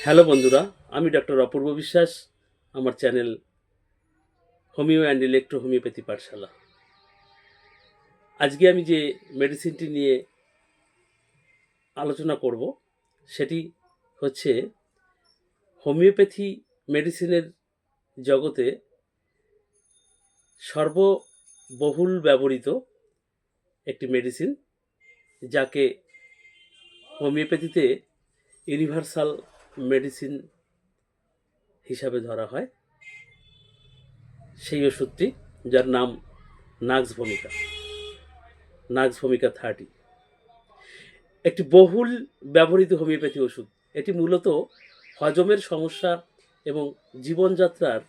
Hello বন্ধুরা, আমি doctor অপূর্ব বিশ্বাস। আমার channel homeo and electro homeopathy পাঠশালা। আজকে আমি যে মেডিসিনটি নিয়ে আলোচনা করব সেটি হচ্ছে হোমিওপ্যাথি মেডিসিনের জগতে সর্ববহুল ব্যবহৃত একটি মেডিসিন, যাকে হোমিওপ্যাথিতে ইউনিভার্সাল মেডিসিন হিসাবে ধরা হয়। সেই ওষুধটি, যার নাম নাক্স ভমিকা 30, একটি বহুল ব্যবহৃত হোমিওপ্যাথি ওষুধ। এটি মূলত হজমের সমস্যা এবং জীবনযাত্রার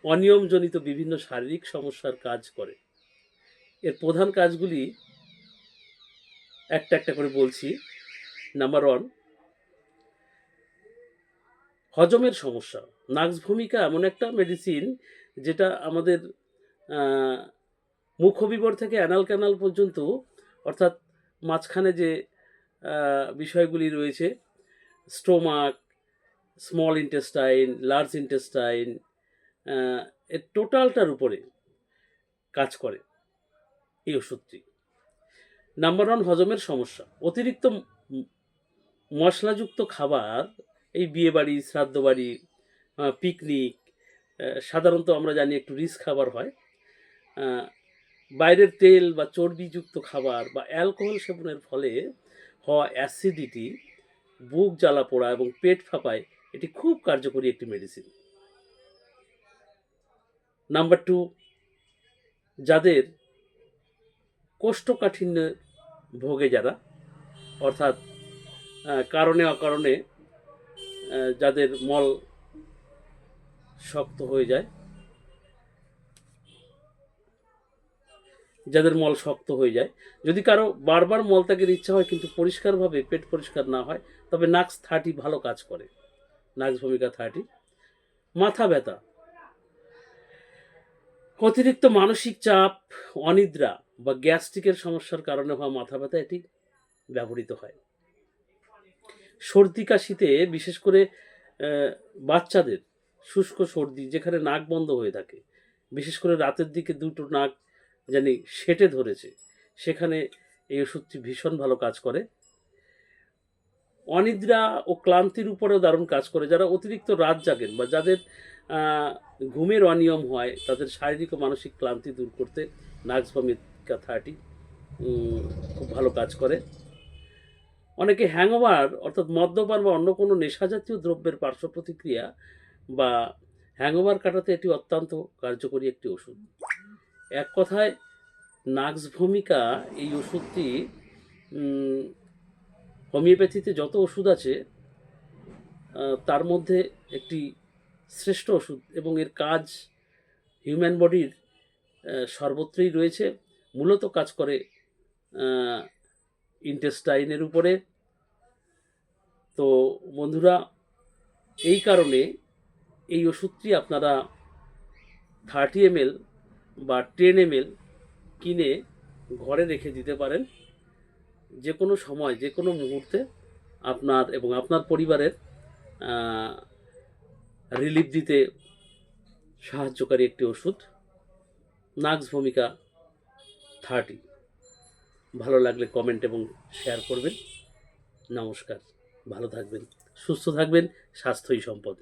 অনিয়মজনিত বিভিন্ন শারীরিক সমস্যার কাজ করে। এর প্রধান কাজগুলি একটা একটা করে বলছি। নাম্বার 1, হজমের সমস্যা। নাক্স ভূমিকা এমন একটা মেডিসিন যেটা আমাদের মুখবিবর থেকে অ্যানাল ক্যানাল পর্যন্ত, অর্থাৎ মাঝখানে যে বিষয়গুলি রয়েছে, stomach, small intestine, large intestine, এর টোটালটার উপরে কাজ করে এই ওষুধটি। নাম্বার 1, হজমের সমস্যা। অতিরিক্ত মশলাযুক্ত খাবার, এই বিয়েবাড়ি, শ্রাদ্ধ বাড়ি, পিকনিক, সাধারণত আমরা জানি একটু রিচ খাবার হয়। বাইরের তেল বা চর্বিযুক্ত খাবার বা অ্যালকোহল সেবনের ফলে হওয়া অ্যাসিডিটি, বুক জ্বালা পোড়া এবং পেট ফাঁপায় এটি খুব কার্যকরী একটি মেডিসিন। নাম্বার 2, যাদের কোষ্ঠকাঠিন্যে ভোগে, যারা অর্থাৎ কারণে অকারণে যাদের মল শক্ত হয়ে যায়, যদি কারো বারবার মলত্যাগের ইচ্ছা হয় কিন্তু পরিষ্কারভাবে পেট পরিষ্কার না হয়, তবে নাক্স 30 ভালো কাজ করে। নাক্স ভূমিকা 30। মাথা ব্যথা, অতিরিক্ত মানসিক চাপ, অনিদ্রা বা গ্যাস্ট্রিকের সমস্যার কারণে হওয়া মাথা ব্যথা এটি ব্যবহৃত হয়। সর্দি কাশিতে, বিশেষ করে বাচ্চাদের শুষ্ক সর্দি, যেখানে নাক বন্ধ হয়ে থাকে, বিশেষ করে রাতের দিকে দুটো নাক জানি সেঁটে ধরেছে, সেখানে এই ওষুধটি ভীষণ ভালো কাজ করে। অনিদ্রা ও ক্লান্তির উপরেও দারুণ কাজ করে। যারা অতিরিক্ত রাত জাগেন বা যাদের ঘুমের অনিয়ম হয়, তাদের শারীরিক ও মানসিক ক্লান্তি দূর করতে নাক্স ভমিকা 30 খুব ভালো কাজ করে। অনেকে হ্যাংওভার, অর্থাৎ মদ্যপান বা অন্য কোনো নেশাজাতীয় দ্রব্যের পার্শ্ব প্রতিক্রিয়া বা হ্যাংওভার কাটাতে এটি অত্যন্ত কার্যকরী একটি ওষুধ। এক কথায়, নাক্স ভূমিকা এই ওষুধটি হোমিওপ্যাথিতে যত ওষুধ আছে তার মধ্যে একটি শ্রেষ্ঠ ওষুধ, এবং এর কাজ হিউম্যান বডির সর্বত্রই রয়েছে। মূলত কাজ করে ইন্টেস্টাইনের উপরে। তো বন্ধুরা, এই কারণে এই ওষুধটি আপনারা 30 ml বা 10 ml কিনে ঘরে রেখে দিতে পারেন। যে কোনো সময়, যে কোনো মুহূর্তে আপনার এবং আপনার পরিবারের রিলিফ দিতে সাহায্যকারী একটি ওষুধ, নাক্স ভূমিকা 30। ভালো লাগলে কমেন্ট এবং শেয়ার করবেন। নমস্কার, ভালো থাকবেন, সুস্থ থাকবেন। স্বাস্থ্যই সম্পদ।